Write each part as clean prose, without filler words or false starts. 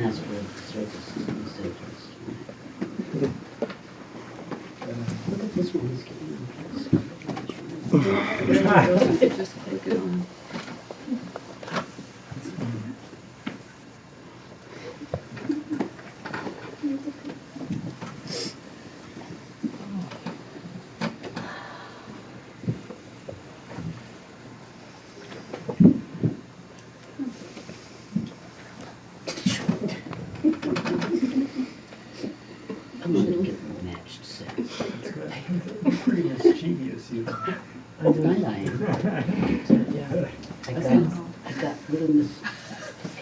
ask for services instead of just. Look at this one, he's getting impressed. Just take it on. I'm gonna get a matched set. Pretty mischievous, you. Tonight I am. Yeah. I got rid of this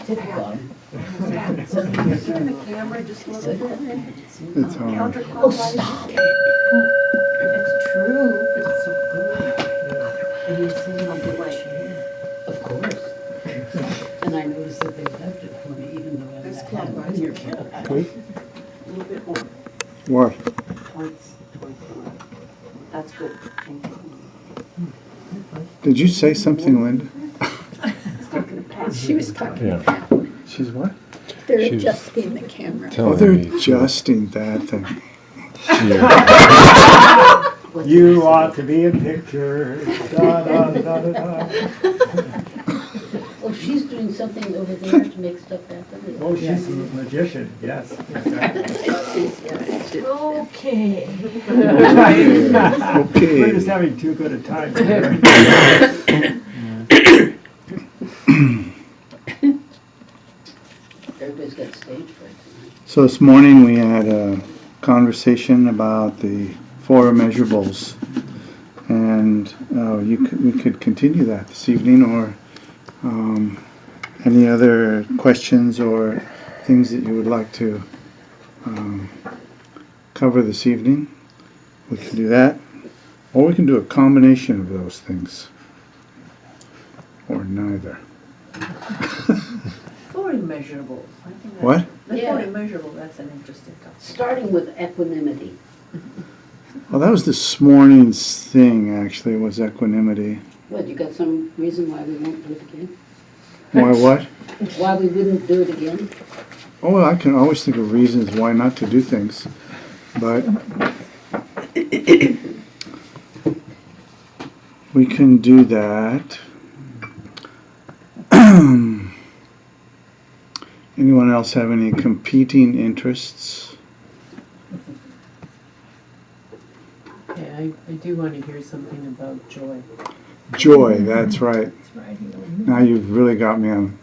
tip bottom. Turn the camera just a little bit. It's on. Oh, Counterclockwise. stop! It's true, but it's so good. And you're sitting on the Like, chair. Of course. And I noticed that they left it for me, even though I This had it clockwise. in here. a little bit more What? towards the left. That's good. Thank you. Did you say something, Linda? She was talking Yeah. about She's what? they're She was adjusting the camera. Oh, telling they're me adjusting that thing. What's You this? ought to be in pictures. Da, da, da, da, da. Oh, she's doing something over there to make stuff happen. Oh, she's a magician, yes. Exactly. Okay. Okay. We're just having too good a time here. Everybody's got stage fright tonight. So this morning we had a conversation about the four immeasurables, and we could continue that this evening, or any other questions or things that you would like to cover this evening. We can do that, or we can do a combination of those things, or neither. Four immeasurables. I think that's- What? The Yeah. four immeasurable, that's an interesting topic. Starting with equanimity. Well, that was this morning's thing, actually, was equanimity. What, you got some reason why we won't do it again? Why what? Why we wouldn't do it again? Oh, well, I can always think of reasons why not to do things, but we can do that. Anyone else have any competing interests? Okay, I do want to hear something about joy. Joy, that's right. It's riding on Now you've really got me on.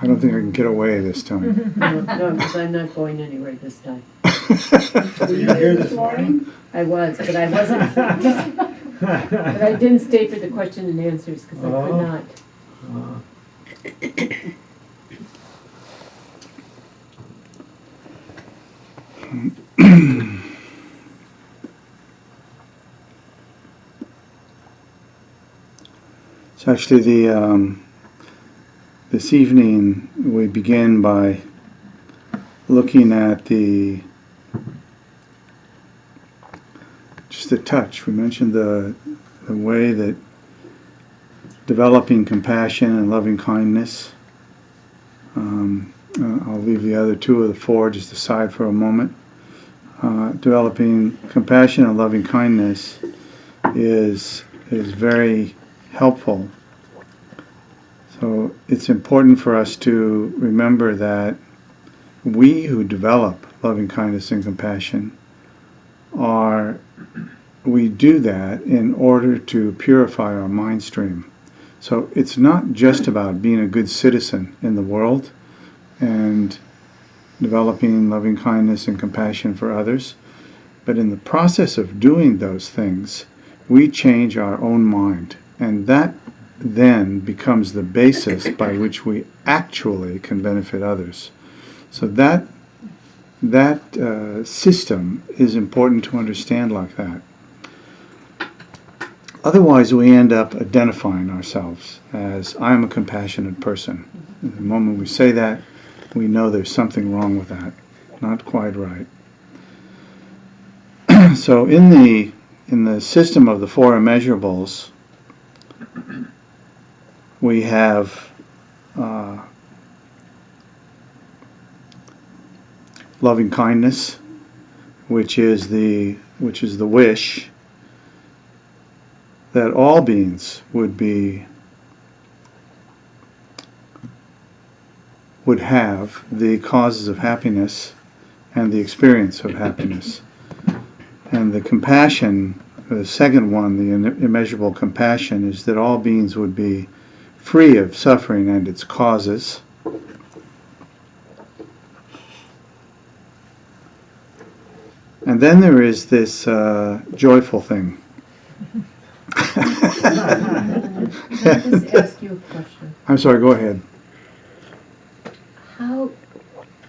I don't think I can get away this time. No, because I'm not going anywhere this time. Were you here this morning? I was, but I wasn't. But I didn't stay for the question and answers because I could Oh. not. So actually, this evening we begin by looking at just a touch. We mentioned the way that developing compassion and loving kindness. I'll leave the other two of the four just aside for a moment. Developing compassion and loving kindness is very helpful. So it's important for us to remember that we who develop loving kindness and compassion we do that in order to purify our mind stream. So it's not just about being a good citizen in the world and developing loving kindness and compassion for others, but in the process of doing those things, we change our own mind, and that then becomes the basis by which we actually can benefit others. So that system is important to understand like that. Otherwise, we end up identifying ourselves as, I'm a compassionate person. The moment we say that, we know there's something wrong with that. Not quite right. So in the system of the four immeasurables, we have loving kindness, which is the wish that all beings would have the causes of happiness and the experience of happiness. And the compassion, the second one, the immeasurable compassion, is that all beings would be free of suffering and its causes. And then there is this joyful thing. Can I just ask you a question? I'm sorry, go ahead. How,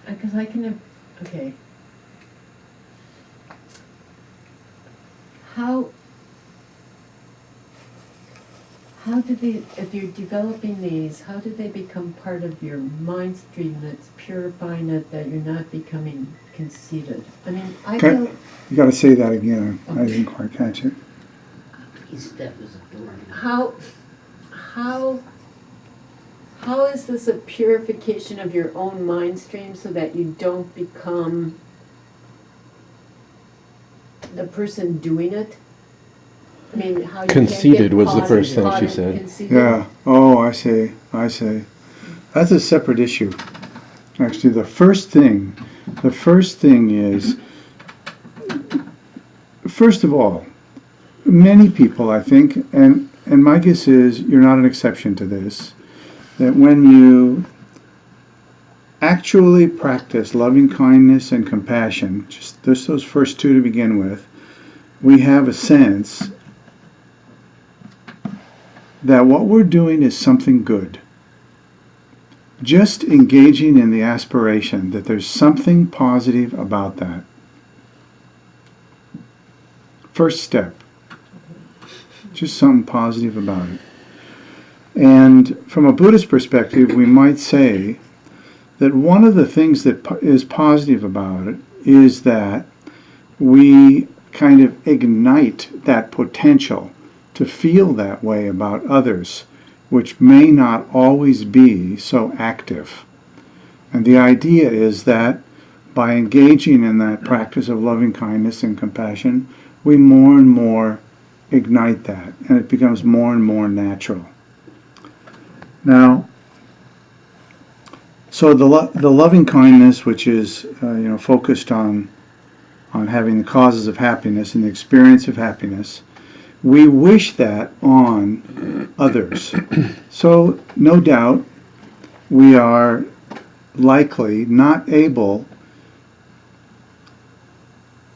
because I can, okay. How do they, if you're developing these, how do they become part of your mind stream that's purifying it, that you're not becoming conceited? I mean, I Okay. feel, You got to say that again. I didn't quite catch it. He's deaf as a doornail. how is this a purification of your own mind stream so that you don't become the person doing it? I mean, how you Conceited can't get was the caught- first thing caught she in said. conceited. Yeah. Oh, I see. That's a separate issue. Actually, the first thing is, first of all, many people, I think, and my guess is you're not an exception to this, that when you actually practice loving kindness and compassion, just those first two to begin with, we have a sense that what we're doing is something good. Just engaging in the aspiration that there's something positive about that. First step. Just something positive about it. And from a Buddhist perspective, we might say that one of the things that is positive about it is that we kind of ignite that potential to feel that way about others, which may not always be so active. And the idea is that by engaging in that practice of loving kindness and compassion, we more and more ignite that, and it becomes more and more natural. Now, so the loving kindness, which is focused on having the causes of happiness and the experience of happiness, we wish that on others. So, no doubt, we are likely not able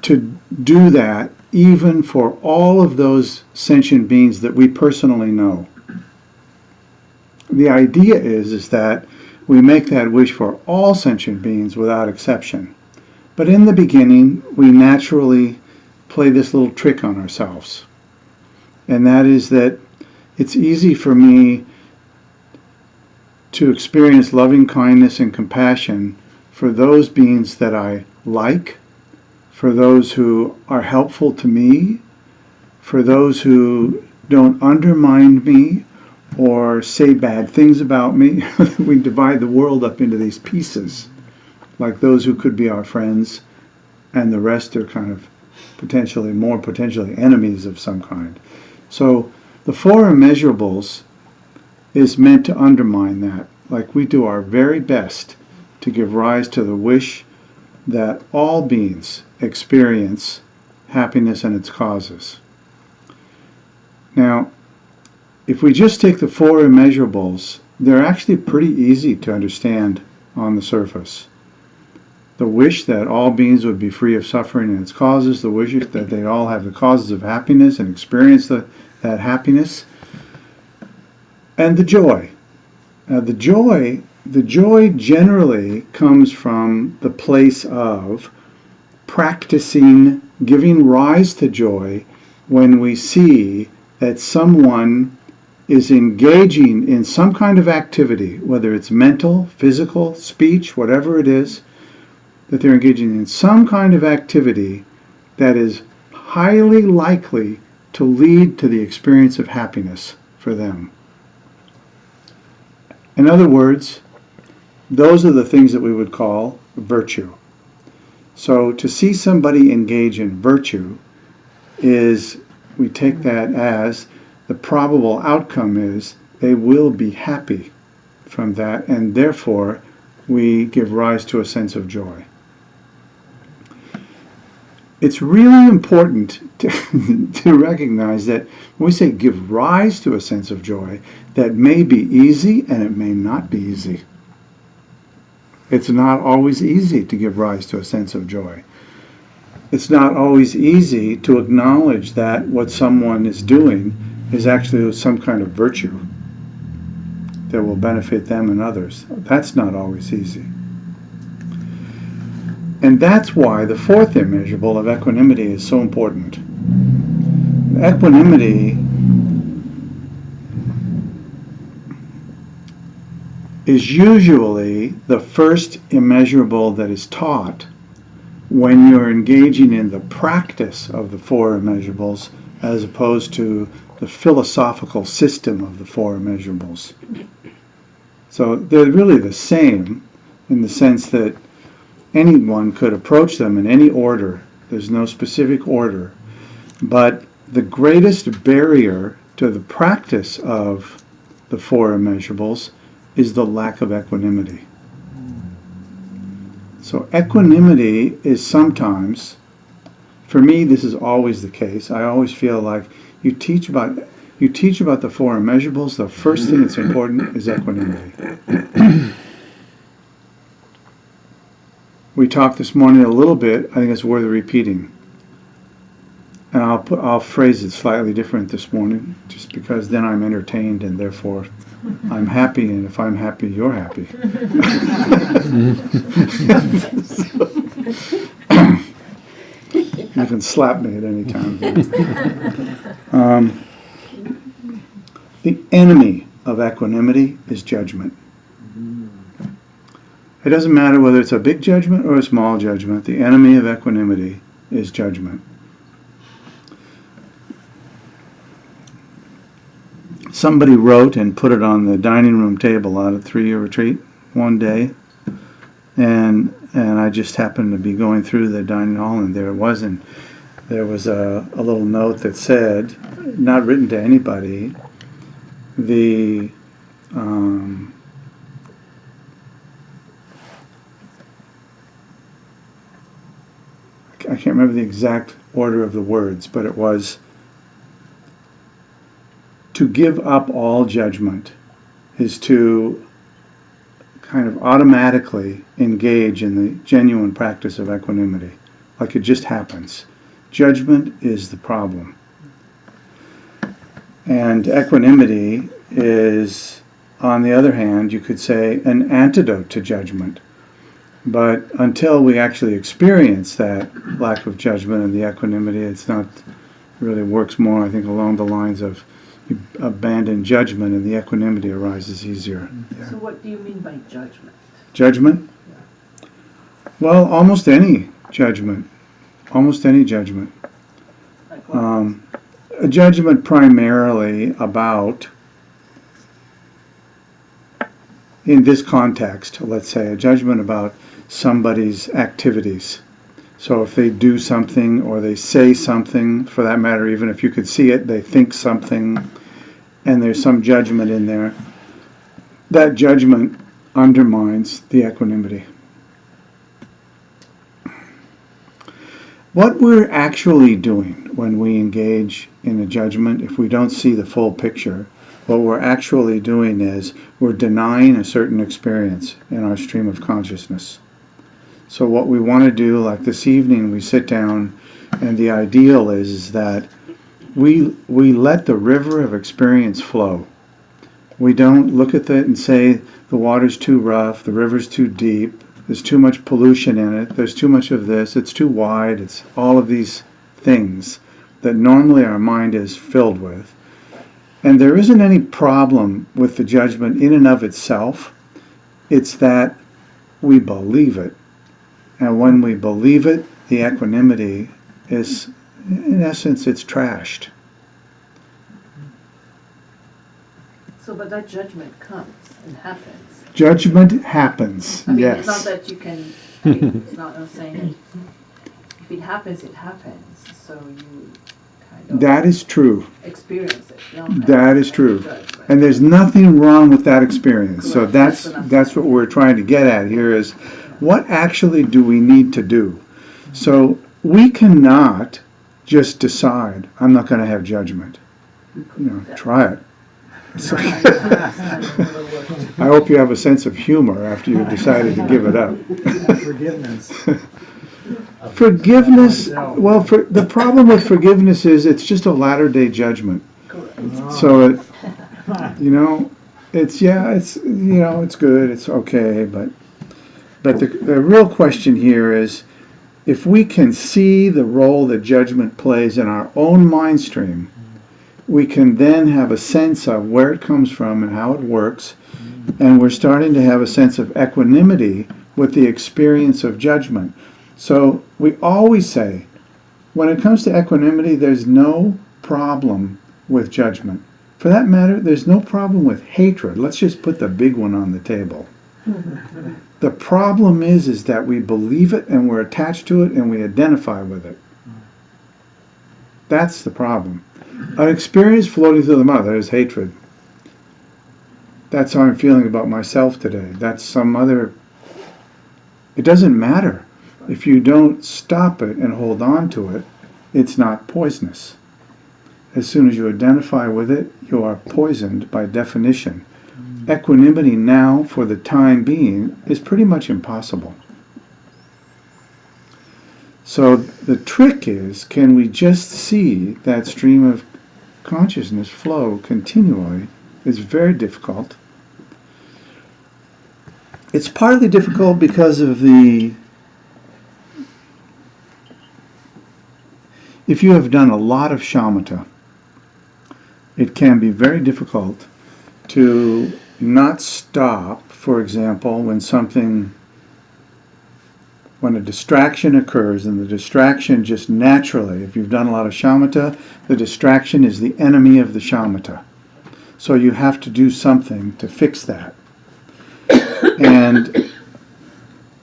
to do that even for all of those sentient beings that we personally know. The idea is that we make that wish for all sentient beings without exception. But in the beginning, we naturally play this little trick on ourselves. And that is that it's easy for me to experience loving kindness and compassion for those beings that I like, for those who are helpful to me, for those who don't undermine me or say bad things about me. We divide the world up into these pieces, like those who could be our friends, and the rest are kind of potentially enemies of some kind. So the four immeasurables is meant to undermine that. Like we do our very best to give rise to the wish that all beings experience happiness and its causes. Now, if we just take the four immeasurables, they're actually pretty easy to understand on the surface. The wish that all beings would be free of suffering and its causes, the wish that they all have the causes of happiness and experience that happiness, and the joy. Now, the joy generally comes from the place of practicing giving rise to joy when we see that someone is engaging in some kind of activity, whether it's mental, physical, speech, whatever it is, that they're engaging in some kind of activity that is highly likely to lead to the experience of happiness for them. In other words, those are the things that we would call virtue. So to see somebody engage in virtue is, we take that as the probable outcome is they will be happy from that, and therefore we give rise to a sense of joy. It's really important to recognize that when we say give rise to a sense of joy, that may be easy and it may not be easy. It's not always easy to give rise to a sense of joy. It's not always easy to acknowledge that what someone is doing is actually some kind of virtue that will benefit them and others. That's not always easy. And that's why the fourth immeasurable of equanimity is so important. Equanimity is usually the first immeasurable that is taught when you're engaging in the practice of the four immeasurables as opposed to the philosophical system of the four immeasurables. So they're really the same in the sense that anyone could approach them in any order. There's no specific order. But the greatest barrier to the practice of the four immeasurables is the lack of equanimity. So equanimity is sometimes, for me this is always the case, I always feel like you teach about the four immeasurables, the first thing that's important is equanimity. We talked this morning a little bit, I think it's worth repeating. And I'll phrase it slightly different this morning, just because then I'm entertained and therefore I'm happy, and if I'm happy, you're happy. You can slap me at any time. The enemy of equanimity is judgment. It doesn't matter whether it's a big judgment or a small judgment. The enemy of equanimity is judgment. Somebody wrote and put it on the dining room table at a 3-year retreat one day, and I just happened to be going through the dining hall, and there it was, and there was a little note that said, not written to anybody, I can't remember the exact order of the words, but it was, to give up all judgment is to kind of automatically engage in the genuine practice of equanimity, like it just happens. Judgment is the problem. And equanimity is, on the other hand, you could say, an antidote to judgment. But until we actually experience that lack of judgment and the equanimity, it's not, it really works more, I think, along the lines of you abandon judgment and the equanimity arises easier. Yeah. So what do you mean by judgment? Judgment? Yeah. Well, almost any judgment. Almost any judgment. Like what? A judgment primarily about, in this context, let's say, a judgment about somebody's activities. So if they do something or they say something, for that matter, even if you could see it, they think something, and there's some judgment in there, that judgment undermines the equanimity. What we're actually doing when we engage in a judgment, if we don't see the full picture, what we're actually doing is we're denying a certain experience in our stream of consciousness. So what we want to do, like this evening, we sit down, and the ideal is that we let the river of experience flow. We don't look at it and say the water's too rough, the river's too deep, there's too much pollution in it, there's too much of this, it's too wide, it's all of these things that normally our mind is filled with. And there isn't any problem with the judgment in and of itself. It's that we believe it. And when we believe it, the equanimity is, in essence, it's trashed. So, but that judgment comes and happens. Judgment happens, I mean, yes. it's not that you can It's not I'm saying if it happens, it happens. So you kind of That is true. experience it. You know, That is and true. judge, but- And there's nothing wrong with that experience. So Correct. that's That's what I'm that's what we're trying to get at here is what actually do we need to do? So we cannot just decide I'm not going to have judgment. Try it. It's like- I hope you have a sense of humor after you've decided to give it up. Forgiveness. Forgiveness, well, the problem with forgiveness is it's just a latter-day judgment. So, it's it's good, it's okay, but the real question here is if we can see the role that judgment plays in our own mind stream, we can then have a sense of where it comes from and how it works, and we're starting to have a sense of equanimity with the experience of judgment. So we always say, when it comes to equanimity, there's no problem with judgment. For that matter, there's no problem with hatred. Let's just put the big one on the table. The problem is that we believe it and we're attached to it and we identify with it. That's the problem. An experience floating through the mind, that is hatred. That's how I'm feeling about myself today. That's some other... It doesn't matter. If you don't stop it and hold on to it, it's not poisonous. As soon as you identify with it, you are poisoned by definition. Equanimity now, for the time being, is pretty much impossible. So the trick is, can we just see that stream of consciousness flow continually? It's very difficult. It's partly difficult because of if you have done a lot of shamatha, it can be very difficult to not stop, for example, when a distraction occurs, and the distraction just naturally, if you've done a lot of shamatha, the distraction is the enemy of the shamatha. So you have to do something to fix that. And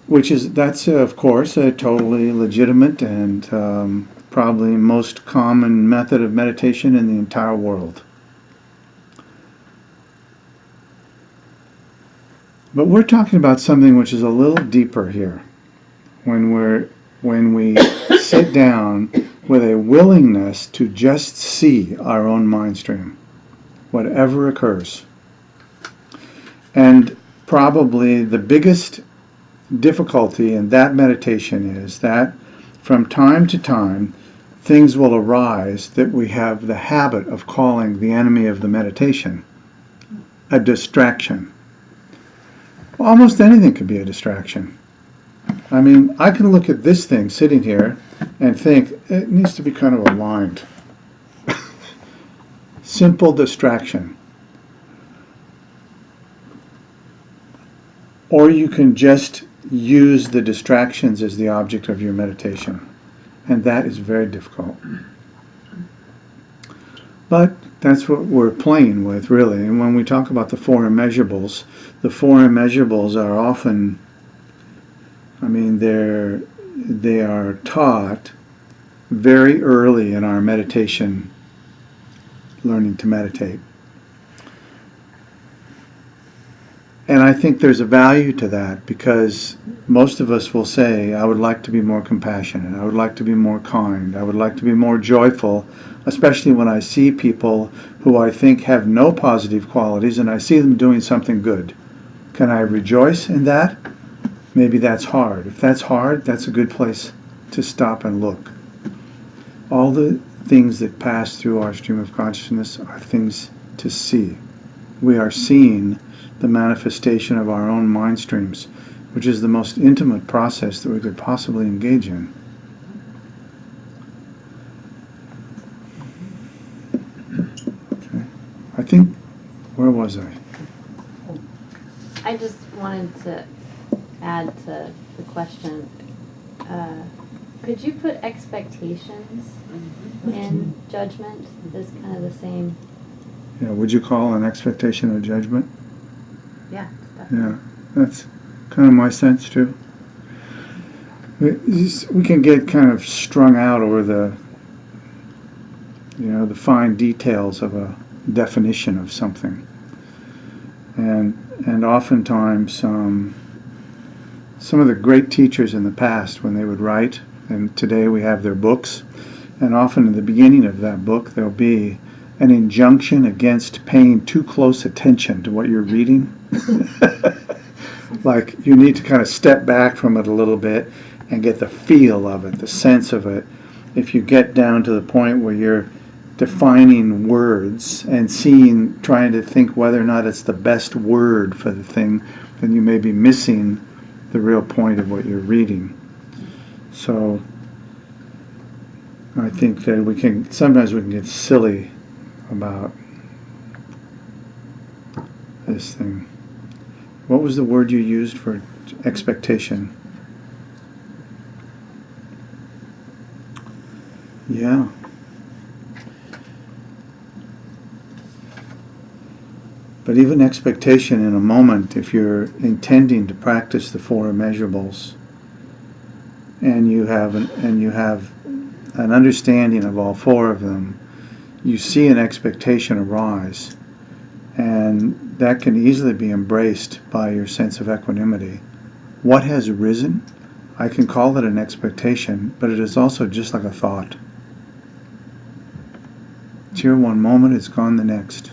that's of course a totally legitimate and probably most common method of meditation in the entire world. But we're talking about something which is a little deeper here. When we sit down with a willingness to just see our own mind stream, whatever occurs. And probably the biggest difficulty in that meditation is that from time to time things will arise that we have the habit of calling the enemy of the meditation a distraction. Well, almost anything could be a distraction. I mean, I can look at this thing sitting here and think it needs to be kind of aligned. Simple distraction. Or you can just use the distractions as the object of your meditation. And that is very difficult. But that's what we're playing with, really. And when we talk about the four immeasurables are often, they are taught very early in our meditation, learning to meditate. And I think there's a value to that, because most of us will say, I would like to be more compassionate, I would like to be more kind, I would like to be more joyful, especially when I see people who I think have no positive qualities and I see them doing something good. Can I rejoice in that? Maybe that's hard. If that's hard, that's a good place to stop and look. All the things that pass through our stream of consciousness are things to see. We are seeing the manifestation of our own mind streams, which is the most intimate process that we could possibly engage in. Okay. I think, where was I? I just wanted to add to the question. Could you put expectations in judgment as kind of the same? Yeah, would you call an expectation a judgment? Yeah, definitely. Yeah, that's kind of my sense too. We can get kind of strung out over the, the fine details of a definition of something. And oftentimes, some of the great teachers in the past, when they would write, and today we have their books, and often in the beginning of that book there'll be an injunction against paying too close attention to what you're reading. Like you need to kind of step back from it a little bit and get the feel of it, the sense of it. If you get down to the point where you're defining words and trying to think whether or not it's the best word for the thing, then you may be missing the real point of what you're reading. So I think that sometimes we can get silly about this thing. What was the word you used for expectation? Yeah. But even expectation in a moment, if you're intending to practice the four immeasurables, and you have an understanding of all four of them, you see an expectation arise, and that can easily be embraced by your sense of equanimity. What has arisen? I can call it an expectation, but it is also just like a thought. It's here one moment, it's gone the next.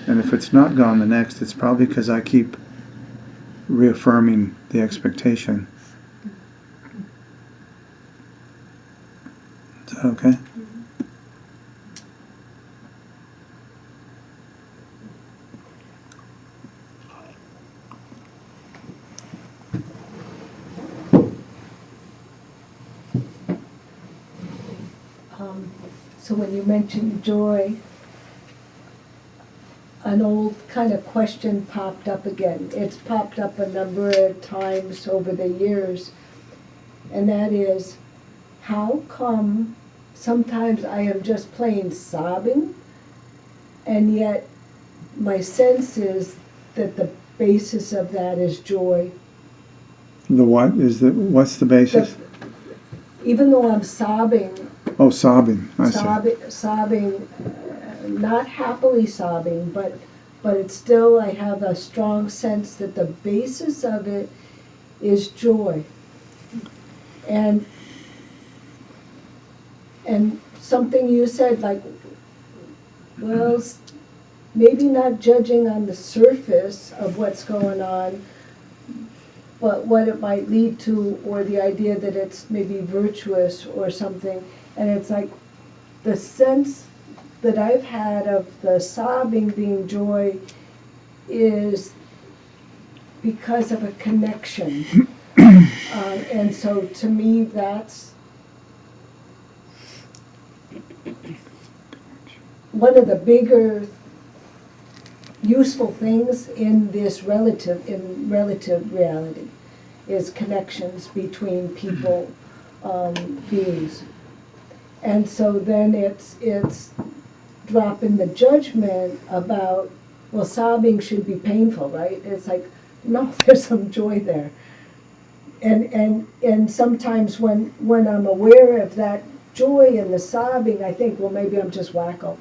And if it's not gone the next, it's probably because I keep reaffirming the expectation. Is that okay? So when you mentioned joy, an old kind of question popped up again. It's popped up a number of times over the years, and that is, how come sometimes I am just plain sobbing, and yet my sense is that the basis of that is joy. What's the basis? Even though I'm sobbing, Oh, sobbing. I see. sobbing, not happily sobbing, but it's still, I have a strong sense that the basis of it is joy. And something you said, like, well, maybe not judging on the surface of what's going on, but what it might lead to, or the idea that it's maybe virtuous or something. And it's like the sense that I've had of the sobbing being joy is because of a connection. And so to me, that's one of the bigger useful things in this relative reality, is connections between people, beings. And so then it's dropping the judgment about, well, sobbing should be painful, right? It's like, no, there's some joy there. And sometimes when I'm aware of that joy in the sobbing, I think, well, maybe I'm just wacko.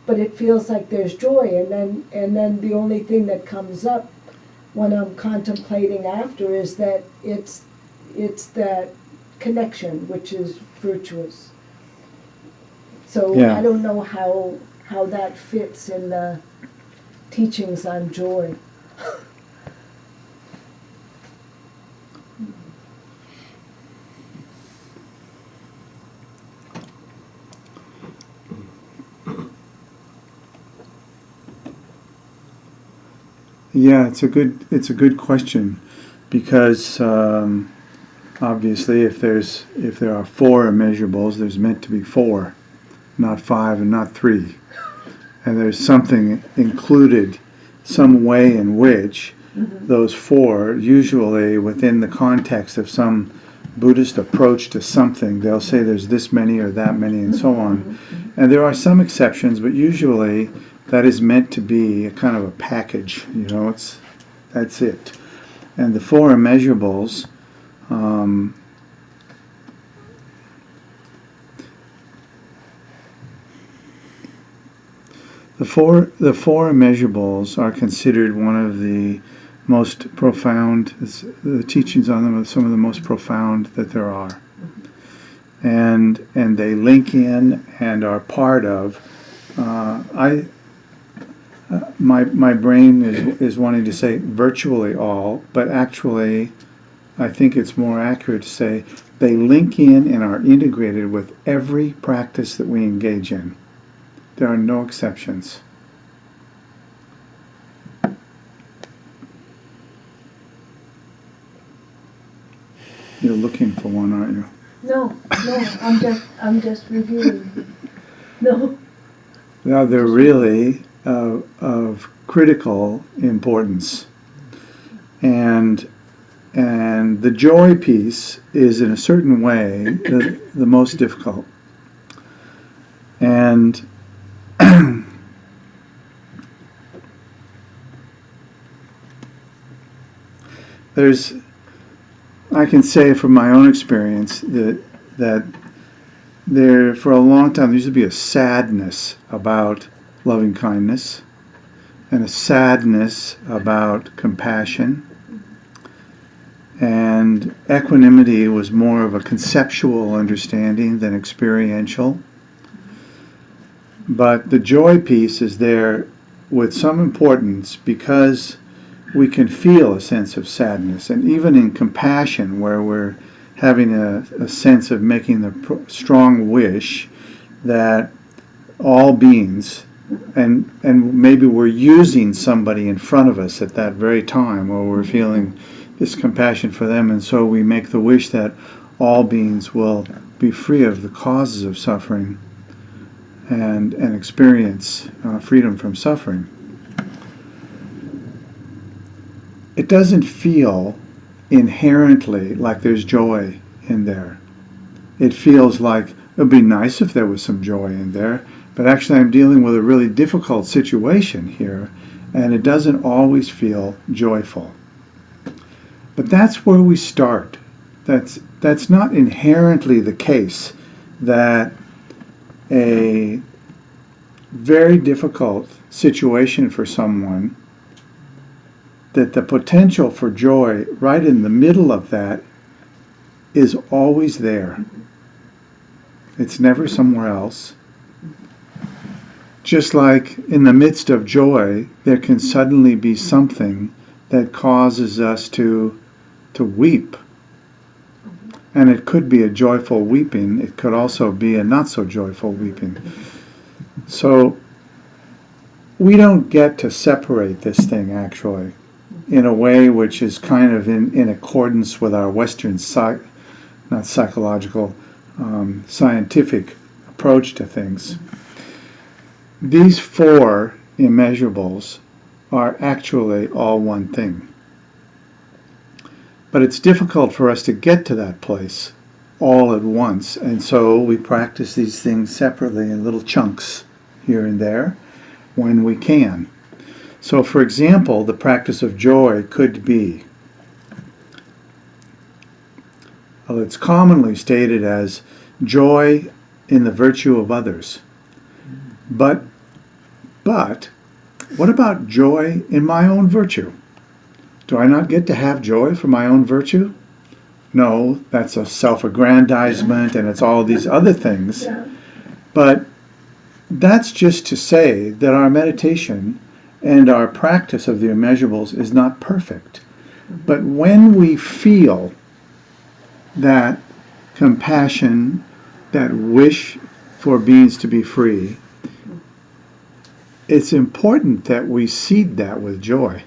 But it feels like there's joy, and then the only thing that comes up when I'm contemplating after is that it's that connection which is virtuous. So Yeah. I don't know how that fits in the teachings on joy. Yeah, it's a good question, because obviously if there are four immeasurables, there's meant to be four, not five and not three, and there's something included, some way in which those four, usually within the context of some Buddhist approach to something, they'll say there's this many or that many and so on. And there are some exceptions, but usually that is meant to be a kind of a package. That's it. And the four immeasurables, the four immeasurables are considered one of the most profound. The teachings on them are some of the most profound that there are, and they link in and are part of. My brain is wanting to say virtually all, but actually, I think it's more accurate to say they link in and are integrated with every practice that we engage in. There are no exceptions. You're looking for one, aren't you? No, I'm just reviewing. No. Now they're really of critical importance, and the joy piece is in a certain way the most difficult. And I can say from my own experience that there, for a long time, there used to be a sadness about loving kindness and a sadness about compassion. And equanimity was more of a conceptual understanding than experiential. But the joy piece is there with some importance because we can feel a sense of sadness. And even in compassion, where we're having a sense of making the strong wish that all beings, and maybe we're using somebody in front of us at that very time where we're feeling this compassion for them, and so we make the wish that all beings will be free of the causes of suffering and experience freedom from suffering. It doesn't feel inherently like there's joy in there. It feels like it would be nice if there was some joy in there, but actually I'm dealing with a really difficult situation here, and it doesn't always feel joyful. But that's where we start. That's not inherently the case that a very difficult situation for someone, that the potential for joy right in the middle of that is always there. It's never somewhere else. Just like in the midst of joy, there can suddenly be something that causes us to weep. And it could be a joyful weeping. It could also be a not so joyful weeping. So we don't get to separate this thing actually in a way which is kind of in accordance with our Western not psychological, scientific approach to things. These four immeasurables are actually all one thing. But it's difficult for us to get to that place all at once, and so we practice these things separately in little chunks here and there when we can. So, for example, the practice of joy could be, well, it's commonly stated as joy in the virtue of others. But what about joy in my own virtue? Do I not get to have joy for my own virtue? No, that's a self-aggrandizement and it's all these other things. But that's just to say that our meditation and our practice of the immeasurables is not perfect. But when we feel that compassion, that wish for beings to be free, it's important that we seed that with joy.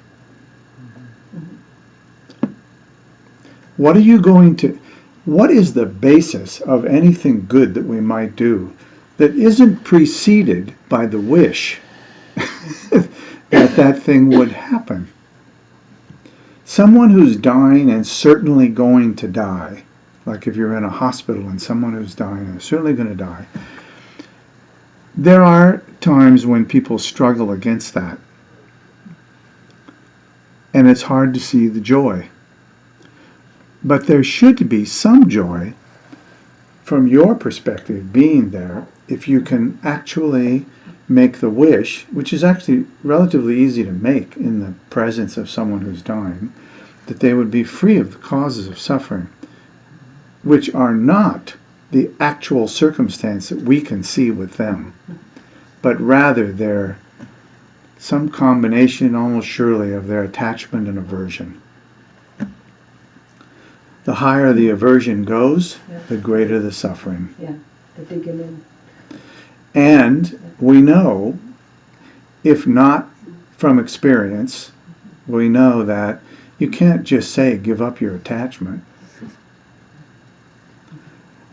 What is the basis of anything good that we might do that isn't preceded by the wish that thing would happen? Someone who's dying and certainly going to die, like if you're in a hospital and someone who's dying and certainly going to die, there are times when people struggle against that. and it's hard to see the joy. But there should be some joy from your perspective being there if you can actually make the wish, which is actually relatively easy to make in the presence of someone who's dying, that they would be free of the causes of suffering, which are not the actual circumstance that we can see with them, but rather they're some combination, almost surely, of their attachment and aversion. The higher the aversion goes, the greater the suffering. Yeah, the digging in. And we know, if not from experience, we know that you can't just say give up your attachment.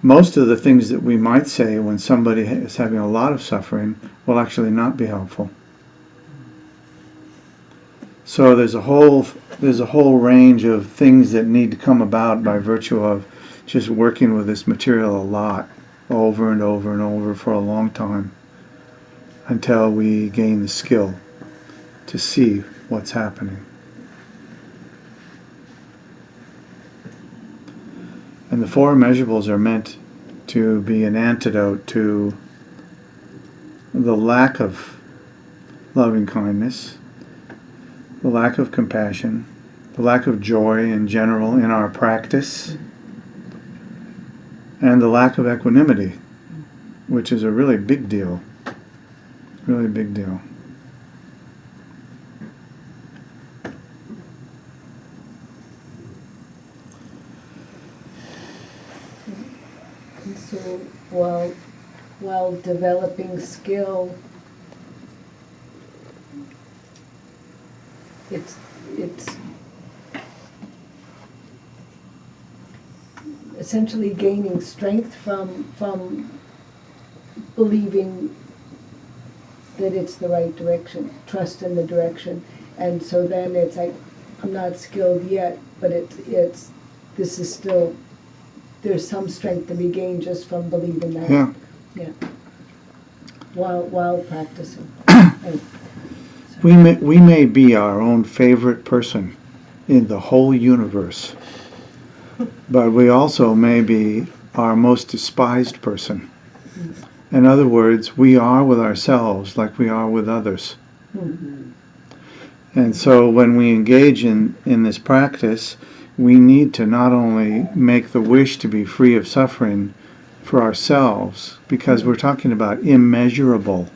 Most of the things that we might say when somebody is having a lot of suffering will actually not be helpful. So there's a whole range of things that need to come about by virtue of just working with this material a lot, over and over and over for a long time, until we gain the skill to see what's happening. And the four immeasurables are meant to be an antidote to the lack of loving kindness, the lack of compassion, the lack of joy in general in our practice, and the lack of equanimity, which is a really big deal. Really big deal. And so while developing skill, it's essentially gaining strength from believing that it's the right direction, trust in the direction. And so then it's like, I'm not skilled yet, but it's this is still, there's some strength to be gained just from believing that. Yeah. Yeah. While practicing. We may be our own favorite person in the whole universe, but we also may be our most despised person. In other words, we are with ourselves like we are with others. Mm-hmm. And so when we engage in this practice, we need to not only make the wish to be free of suffering for ourselves, because we're talking about immeasurable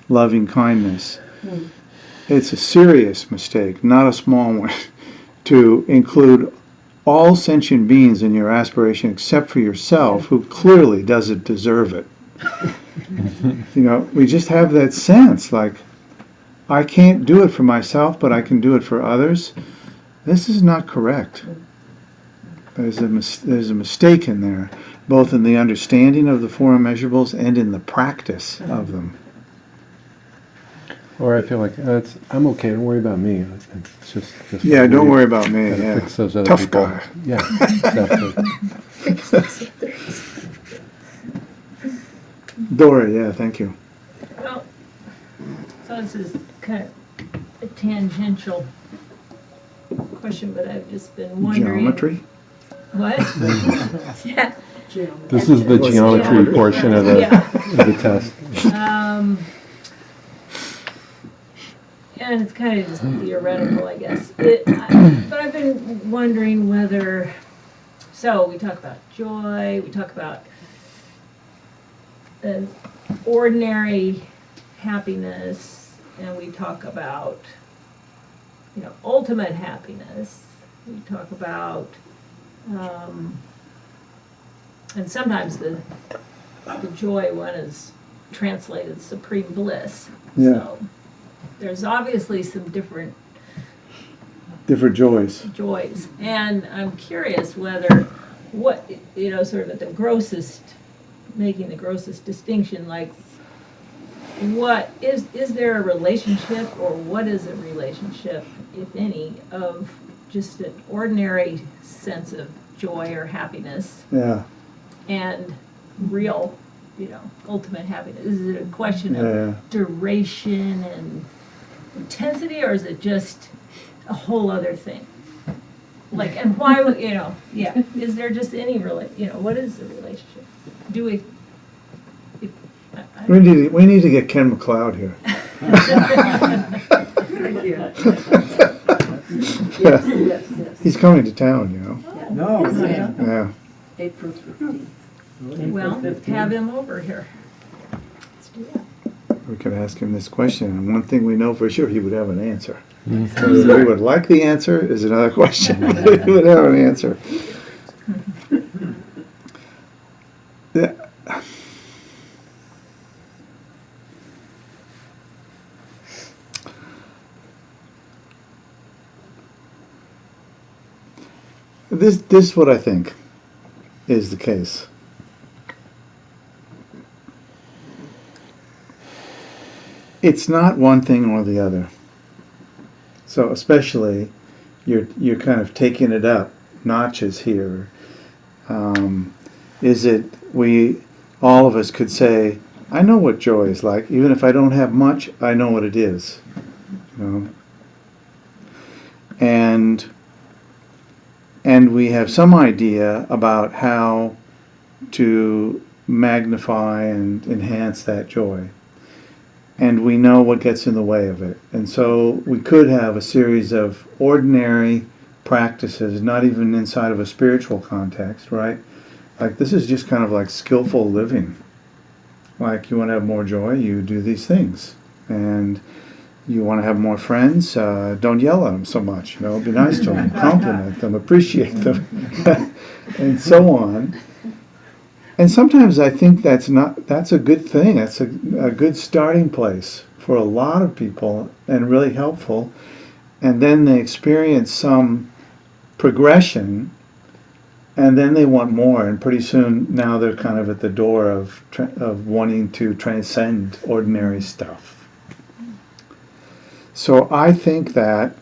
loving kindness. It's a serious mistake, not a small one, to include all sentient beings in your aspiration except for yourself, who clearly doesn't deserve it. You know, we just have that sense, like, I can't do it for myself, but I can do it for others. This is not correct. There's a mistake in there, both in the understanding of the four immeasurables and in the practice of them. Or I feel like I'm okay. Don't worry about me. It's just Yeah, don't worry about me. gotta Yeah. fix those other Tough people. guy. Yeah, exactly. Dora, yeah, thank you. Well, so this is kind of a tangential question, but I've just been wondering. Geometry? What? Yeah. This is the geometry portion of the Yeah. of the test. And it's kind of just theoretical, I guess. But I've been wondering whether, so we talk about joy, we talk about ordinary happiness, and we talk about, ultimate happiness. We talk about, and sometimes the joy one is translated supreme bliss. Yeah. So there's obviously some different Different joys. and I'm curious whether what, sort of at the grossest, making the grossest distinction, like, what is there a relationship, or what is a relationship, if any, of just an ordinary sense of joy or happiness Yeah. and real, ultimate happiness? Is it a question Yeah. of duration and intensity, or is it just a whole other thing? Like, and why, yeah, is there just any what is the relationship? Do we? We need to get Ken McLeod here. Yes, yes, yes. He's coming to town, No. Yeah. April 15th. Well, have him over here. Let's do that. We could ask him this question, and one thing we know for sure, he would have an answer. Whether he would like the answer is another question. He would have an answer. Yeah. This is what I think is the case. It's not one thing or the other. So especially, you're kind of taking it up notches here. Is it all of us could say, I know what joy is like. Even if I don't have much, I know what it is. And we have some idea about how to magnify and enhance that joy. And we know what gets in the way of it. And so we could have a series of ordinary practices, not even inside of a spiritual context, right? Like this is just kind of like skillful living. Like you want to have more joy, you do these things. And you want to have more friends, don't yell at them so much. Be nice to them, compliment them, appreciate them, and so on. And sometimes I think that's a good thing. That's a good starting place for a lot of people and really helpful. And then they experience some progression, and then they want more. And pretty soon now they're kind of at the door of wanting to transcend ordinary stuff. So I think that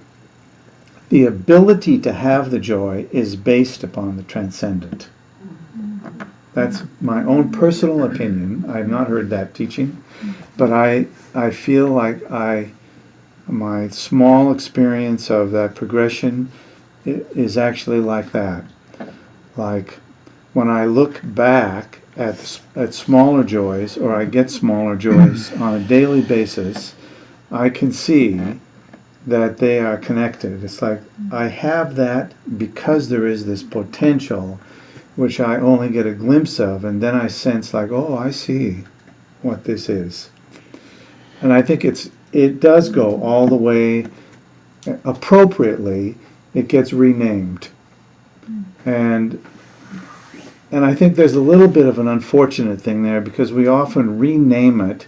the ability to have the joy is based upon the transcendent. That's my own personal opinion. I've not heard that teaching, but I feel like my small experience of that progression is actually like that. Like when I look back at smaller joys, or I get smaller joys on a daily basis, I can see that they are connected. It's like I have that because there is this potential which I only get a glimpse of, and then I sense like, oh, I see what this is. And I think it does go all the way appropriately. It gets renamed, and I think there's a little bit of an unfortunate thing there because we often rename it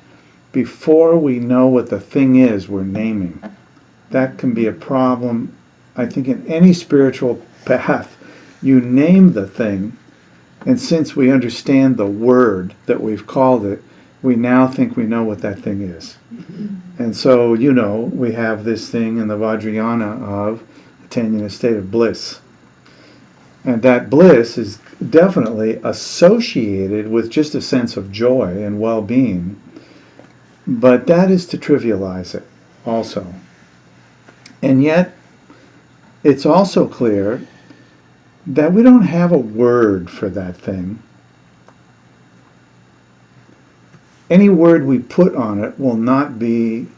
before we know what the thing is we're naming. That can be a problem, I think, in any spiritual path. You name the thing, and since we understand the word that we've called it, we now think we know what that thing is. And so, we have this thing in the Vajrayana of attaining a state of bliss. And that bliss is definitely associated with just a sense of joy and well-being. But that is to trivialize it also. And yet, it's also clear that we don't have a word for that thing. Any word we put on it will not be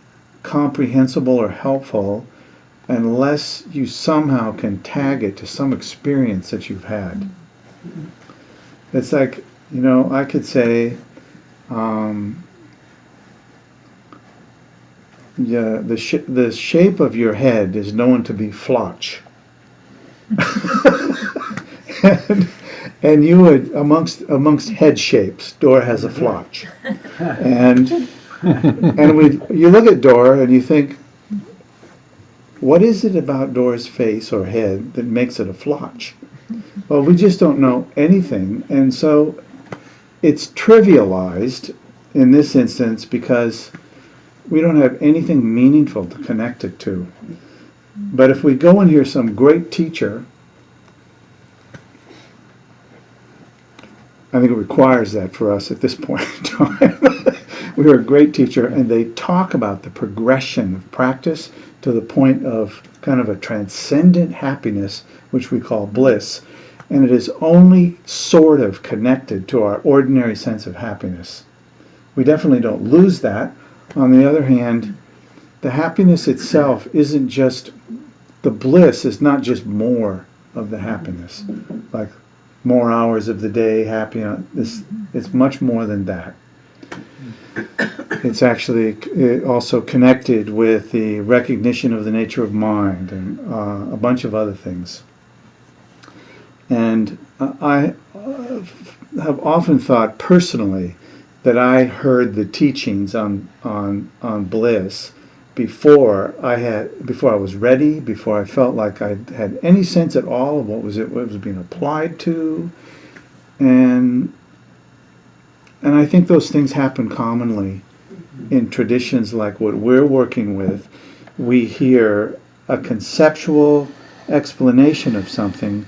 comprehensible or helpful unless you somehow can tag it to some experience that you've had. It's like, I could say, the shape of your head is known to be flotch. and you would, amongst head shapes, Dora has a flotch. And you look at Dora and you think, what is it about Dora's face or head that makes it a flotch? Well, we just don't know anything, and so it's trivialized in this instance because we don't have anything meaningful to connect it to. But if we go and hear some great teacher, I think it requires that for us at this point in time. we were a great teacher, and they talk about the progression of practice to the point of kind of a transcendent happiness, which we call bliss, and it is only sort of connected to our ordinary sense of happiness. We definitely don't lose that. On the other hand, the happiness itself isn't just, the bliss is not just more of the happiness, like more hours of the day happy. It's much more than that. It's actually also connected with the recognition of the nature of mind and a bunch of other things. And I have often thought personally that I heard the teachings on bliss before I was ready, before I felt like I had any sense at all of what was being applied to, and I think those things happen commonly in traditions like what we're working with. We hear a conceptual explanation of something,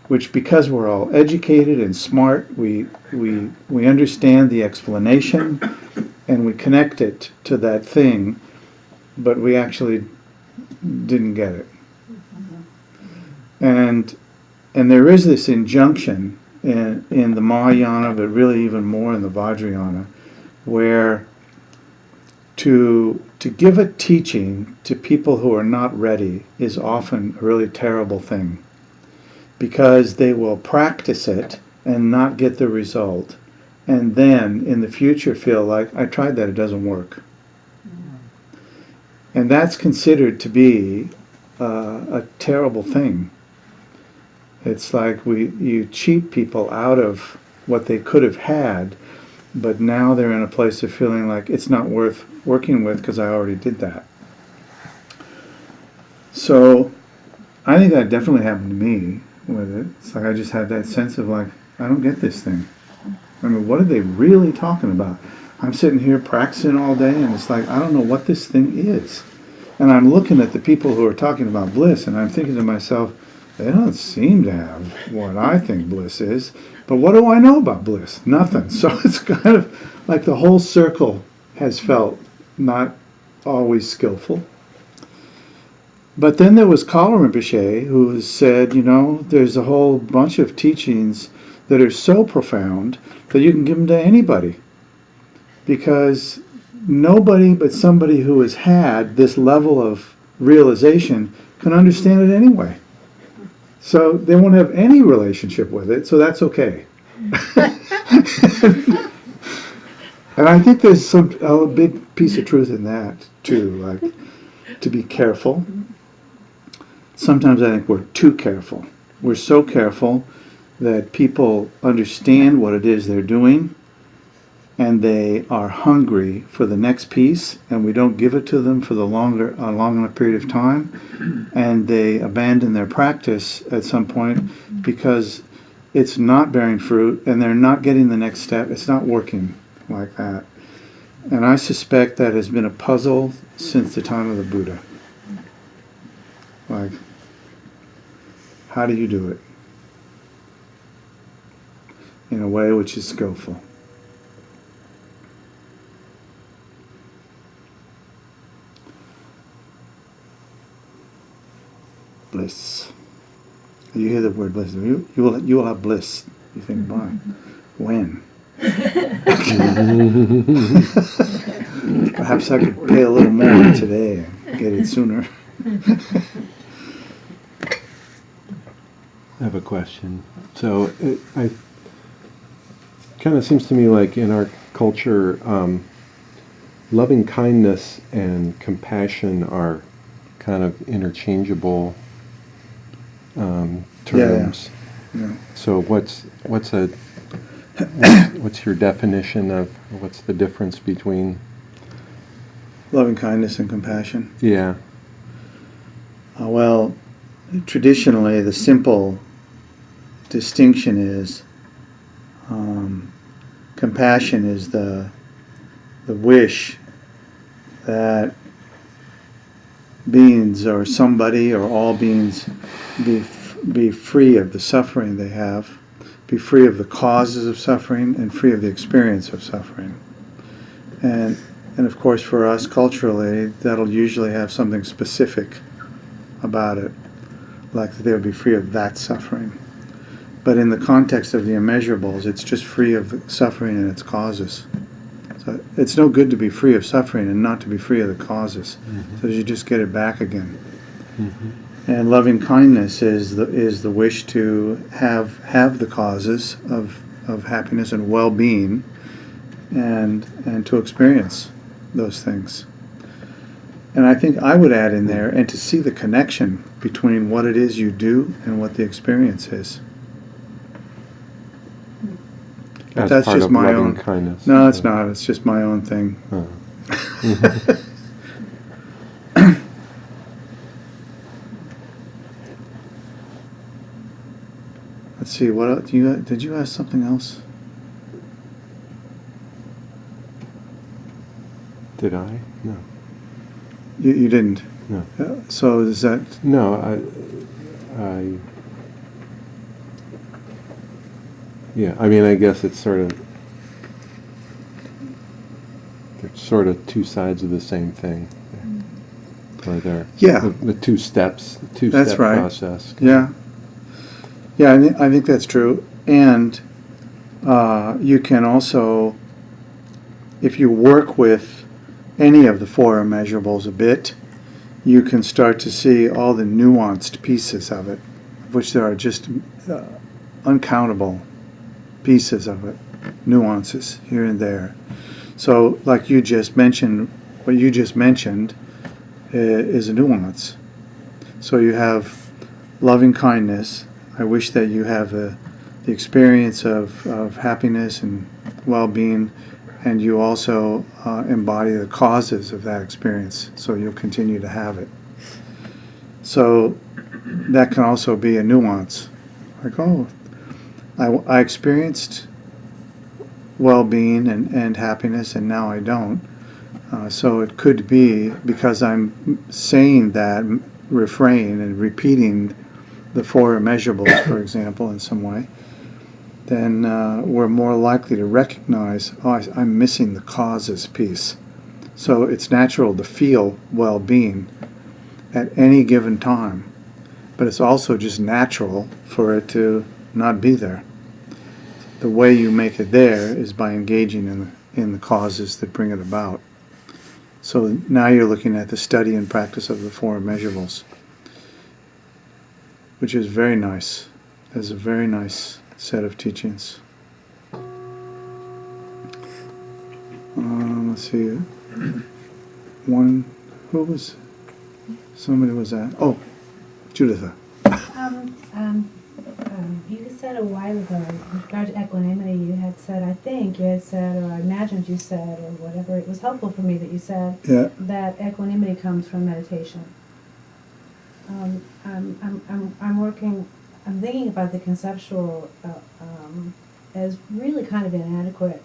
which, because we're all educated and smart, we understand the explanation and we connect it to that thing, but we actually didn't get it. And there is this injunction in the Mahayana, but really even more in the Vajrayana, where to give a teaching to people who are not ready is often a really terrible thing, because they will practice it and not get the result, and then in the future feel like, I tried that, it doesn't work. And that's considered to be a terrible thing. It's like you cheat people out of what they could have had, but now they're in a place of feeling like it's not worth working with because I already did that. So I think that definitely happened to me with it. It's like I just had that sense of like, I don't get this thing. I mean, what are they really talking about? I'm sitting here practicing all day, and it's like, I don't know what this thing is. And I'm looking at the people who are talking about bliss, and I'm thinking to myself, they don't seem to have what I think bliss is. But what do I know about bliss? Nothing. So it's kind of like the whole circle has felt not always skillful. But then there was Kala Rinpoche, who said, there's a whole bunch of teachings that are so profound that you can give them to anybody. Because nobody but somebody who has had this level of realization can understand it anyway. So they won't have any relationship with it, so that's okay. And I think there's a big piece of truth in that, too, like to be careful. Sometimes I think we're too careful. We're so careful that people understand what it is they're doing, and they are hungry for the next piece, and we don't give it to them for a long enough period of time, and they abandon their practice at some point because it's not bearing fruit, and they're not getting the next step. It's not working like that. And I suspect that has been a puzzle since the time of the Buddha. Like, how do you do it in a way which is skillful? Bliss. You hear the word bliss. You will have bliss. You think, why? When? Perhaps I could pay a little more today and get it sooner. I have a question. So it kind of seems to me like in our culture, loving kindness and compassion are kind of interchangeable terms. Yeah. So what's your definition of what's the difference between Loving kindness and compassion. Yeah. Well, traditionally, the simple distinction is compassion is the wish that beings or somebody or all beings be free of the suffering they have, be free of the causes of suffering, and free of the experience of suffering. And of course for us culturally, that'll usually have something specific about it, like that they would be free of that suffering. But in the context of the immeasurables, it's just free of suffering and its causes. So it's no good to be free of suffering and not to be free of the causes. So you just get it back again. And loving kindness is the wish to have the causes of happiness and well-being, and to experience those things. And I think I would add in there, and to see the connection between what it is you do and what the experience is. But As that's part just of my loving own. kindness. No, it's not. It's just my own thing. Let's see. What else, did you ask something else? Did I? No. You didn't. No. So is that? No, yeah, I mean, I guess it's sort of, they're sort of two sides of the same thing. Or they're the two steps, the two-step That's right. process. Yeah. Yeah, I think that's true. And you can also, if you work with any of the four immeasurables a bit, you can start to see all the nuanced pieces of it, which there are just uncountable pieces of it, nuances here and there. So, like you just mentioned, what you just mentioned is a nuance. So you have loving kindness. I wish that you have the experience of happiness and well-being, and you also embody the causes of that experience, so you'll continue to have it. So that can also be a nuance. Like, oh, I experienced well-being and happiness, and now I don't. So it could be because I'm saying that refrain and repeating the four immeasurables, for example, in some way, then we're more likely to recognize, oh, I'm missing the causes piece. So it's natural to feel well-being at any given time, but it's also just natural for it to not be there. The way you make it there is by engaging in the causes that bring it about. So now you're looking at the study and practice of the four immeasurables, which is very nice. It's a very nice set of teachings. Let's see. Somebody was at. Oh, Juditha. You said a while ago, with regard to equanimity, you had said, I think you had said, or I imagined you said, or whatever, it was helpful for me that you said that equanimity comes from meditation. I'm thinking about the conceptual as really kind of inadequate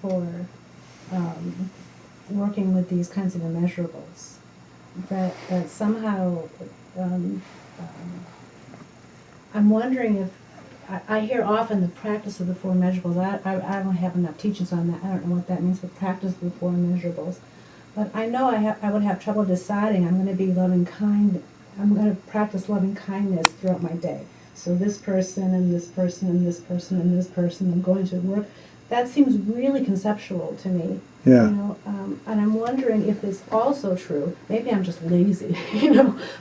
for working with these kinds of immeasurables. That somehow I'm wondering if I hear often the practice of the four immeasurables. I don't have enough teachings on that. I don't know what that means, the practice of the four immeasurables. But I know I would have trouble deciding I'm going to be loving kind. I'm going to practice loving kindness throughout my day. So this person and this person and this person and this person, I'm going to work. That seems really conceptual to me. Yeah. You know, and I'm wondering if it's also true. Maybe I'm just lazy,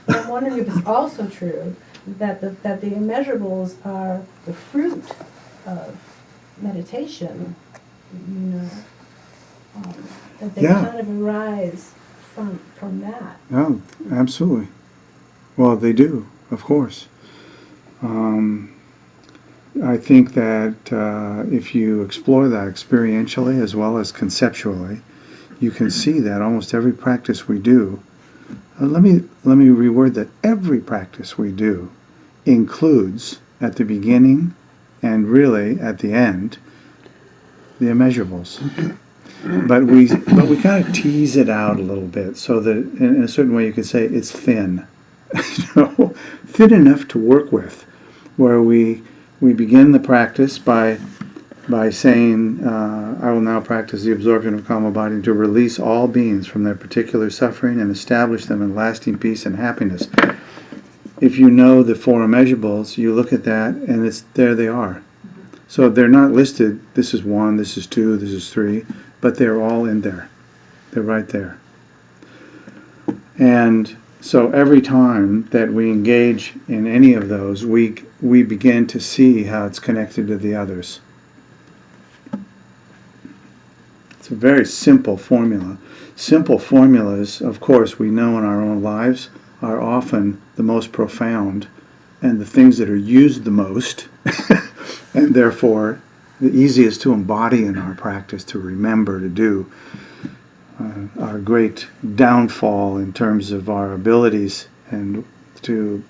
But I'm wondering if it's also true that the immeasurables are the fruit of meditation. That they kind of arise from that. Oh, absolutely. Well, they do, of course. I think that if you explore that experientially as well as conceptually, you can see that almost every practice we do. Let me reword that. Every practice we do includes at the beginning and really at the end the immeasurables. But we kind of tease it out a little bit so that in a certain way you could say it's thin. Thin enough to work with, where we begin the practice by by saying, I will now practice the absorption of Kama body to release all beings from their particular suffering and establish them in lasting peace and happiness. If you know the four immeasurables, you look at that and there they are. So they're not listed, this is 1, this is 2, this is 3, but they're all in there. They're right there. And so every time that we engage in any of those, we begin to see how it's connected to the others. It's a very simple formula. Simple formulas, of course, we know in our own lives are often the most profound and the things that are used the most and therefore the easiest to embody in our practice, to remember, to do. Our great downfall in terms of our abilities and to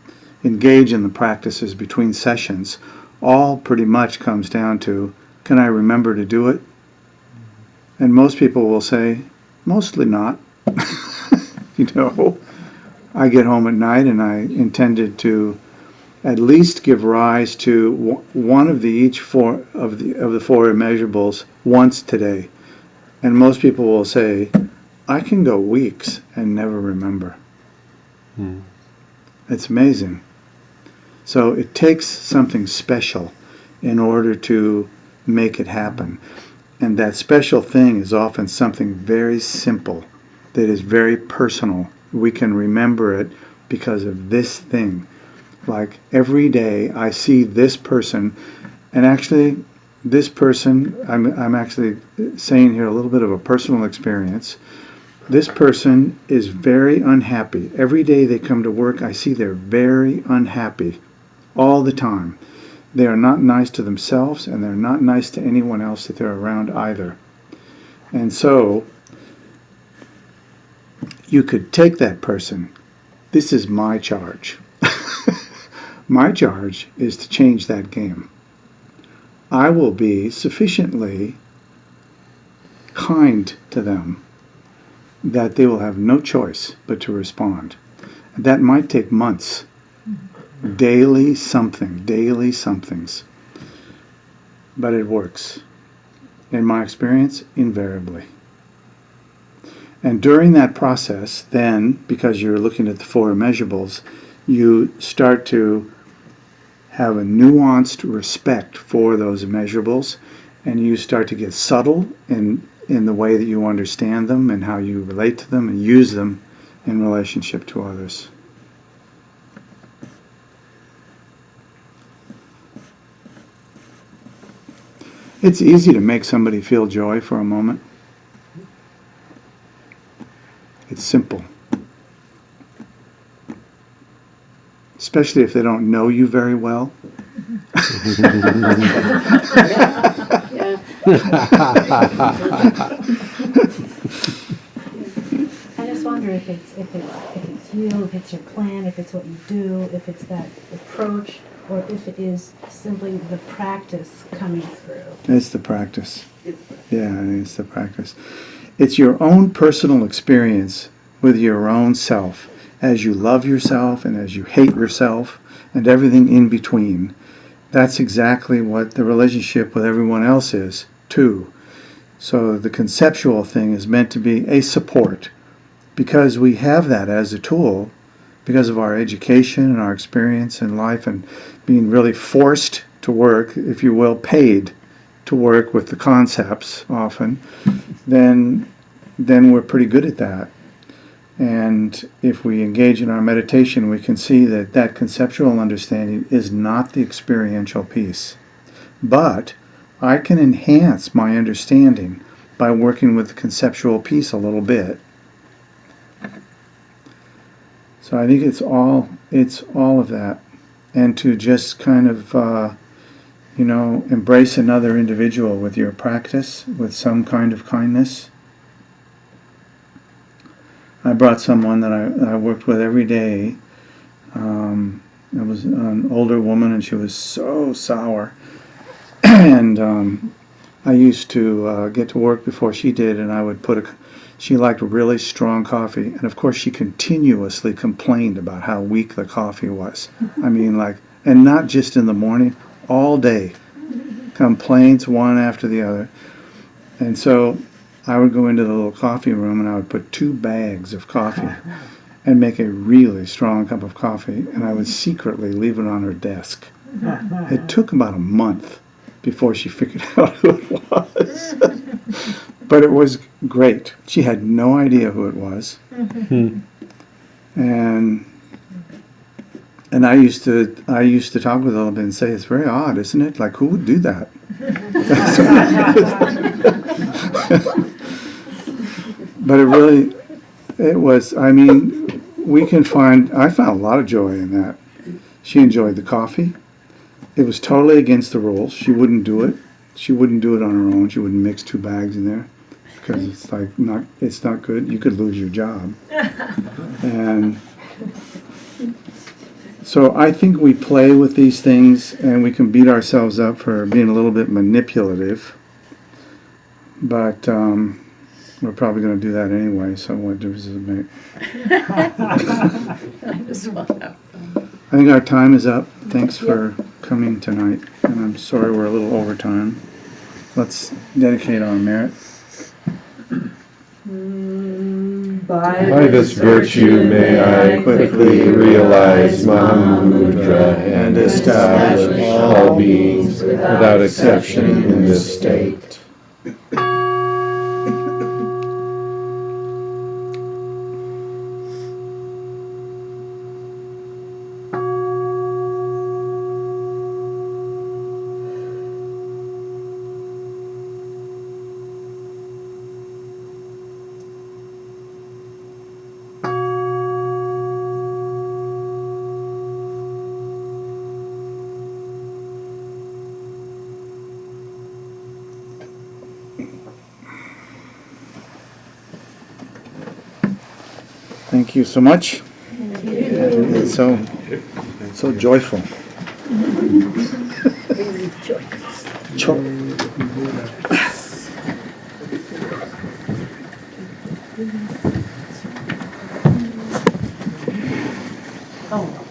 engage in the practices between sessions all pretty much comes down to, can I remember to do it? And most people will say, mostly not. You know, I get home at night and I intended to at least give rise to one of the four immeasurables once today. And most people will say, I can go weeks and never remember. It's amazing. So it takes something special in order to make it happen. And that special thing is often something very simple that is very personal. We can remember it because of this thing. Like every day I see this person, and actually this person, I'm actually saying here a little bit of a personal experience. This person is very unhappy. Every day they come to work, I see they're very unhappy all the time. They are not nice to themselves, and they're not nice to anyone else that they're around either. And so, you could take that person. This is my charge. My charge is to change that game. I will be sufficiently kind to them that they will have no choice but to respond. That might take months. Daily somethings. But it works. In my experience, invariably. And during that process, then, because you're looking at the four immeasurables, you start to have a nuanced respect for those immeasurables, and you start to get subtle in the way that you understand them and how you relate to them and use them in relationship to others. It's easy to make somebody feel joy for a moment. It's simple. Especially if they don't know you very well. I just wonder if it's you, if it's your plan, if it's what you do, if it's that approach, or if it is simply the practice coming through. It's the practice. Yeah, it's the practice. It's your own personal experience with your own self, as you love yourself and as you hate yourself and everything in between. That's exactly what the relationship with everyone else is, too. So the conceptual thing is meant to be a support, because we have that as a tool, because of our education and our experience in life and being really forced to work, if you will, paid to work with the concepts often, then we're pretty good at that. And if we engage in our meditation, we can see that that conceptual understanding is not the experiential piece. But I can enhance my understanding by working with the conceptual piece a little bit. So I think it's all of that. And to just kind of, embrace another individual with your practice, with some kind of kindness. I brought someone that I worked with every day. It was an older woman, and she was so sour. And I used to get to work before she did, and I would she liked really strong coffee. And of course, she continuously complained about how weak the coffee was. I mean, and not just in the morning, all day. complaints one after the other. And so I would go into the little coffee room and I would put 2 bags of coffee and make a really strong cup of coffee, and I would secretly leave it on her desk. It took about a month before she figured out who it was. But it was great. She had no idea who it was. And I used to talk with her a little bit and say, it's very odd, isn't it? Like, who would do that? But it was, I mean, I found a lot of joy in that. She enjoyed the coffee. It was totally against the rules. She wouldn't do it. She wouldn't do it on her own. She wouldn't mix 2 bags in there because it's like it's not good. You could lose your job. And so I think we play with these things and we can beat ourselves up for being a little bit manipulative. But we're probably going to do that anyway, so what difference does it make? I think our time is up. Thanks for coming tonight, and I'm sorry we're a little over time. Let's dedicate our merit. By this virtue may I quickly realize Mahamudra and establish all beings without exception in this state. Thank you so much. It's so joyful. Oh.